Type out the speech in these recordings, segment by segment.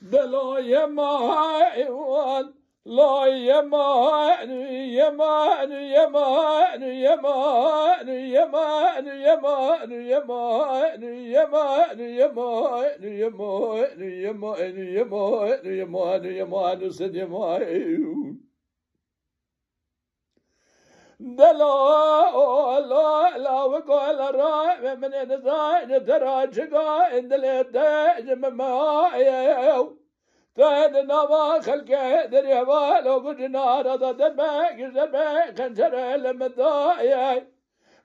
دلای ما لا يمان يمان يمان يمان يمان يمان يمان يمان يمان يمان يمان يمان يمان يمان سد يمان دلا لا لا وقال را من نزاج تراجع عند الدج ما تاد نوا خلقه دريوا لو قدنا رضا دربك خنجر المدايا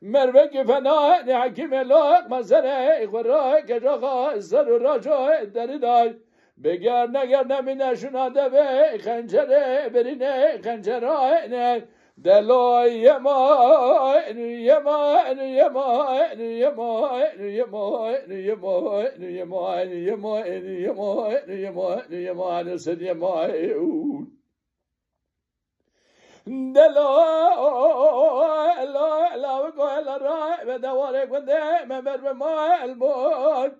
مربك فنا نحكم لوك مزرع خراك جغا الزر راجع درداي بگر نگر نمینه شناده به خنجر برینه خنجرائنه دلوی یمان یمان یمان یمان یمان یمان یمان یمان یمان یمان یمان سد یمان دلو لا لا وقال الراي بدورك ودائما بربما البون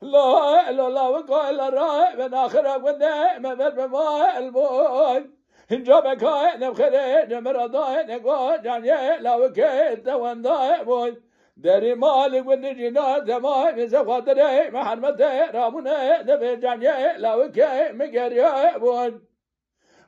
لا لا لا وقال الراي من آخرك ودائما بربما البون اینجا بکای نبخره نمردای نگاه جانیه لاوکه دوندای بود دری مالک و نجینا دمای میزه خاطره محرمت رامونه دبی جانیه لاوکه مگریه بود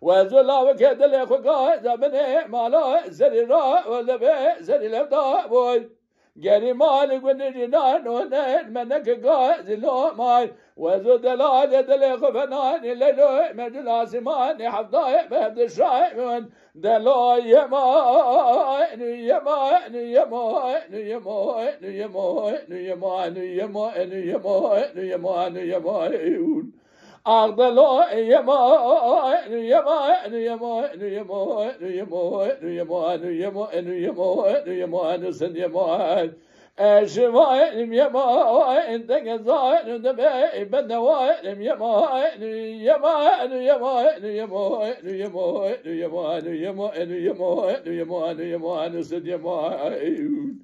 و زو لاوکه دل خوکای زمنه مالا زری را و لبه زری لفتا بود گری مالک و نجینا نونه منک گازی لومای وزو دلال دل خفنان للو مجل آسمان حفظاء بهد الشائمون دلو يمان يمان يمان يمان يمان يمان يمان يمان يمان يمان أغدلو يمان يمان يمان يمان يمان يمان يمان يمان يمان سن يمان أشوائن يمان تنقضائن دبي بنوائن يمان يمان يمان يمان يمان يمان يمان يمان يمان يمان سد يمان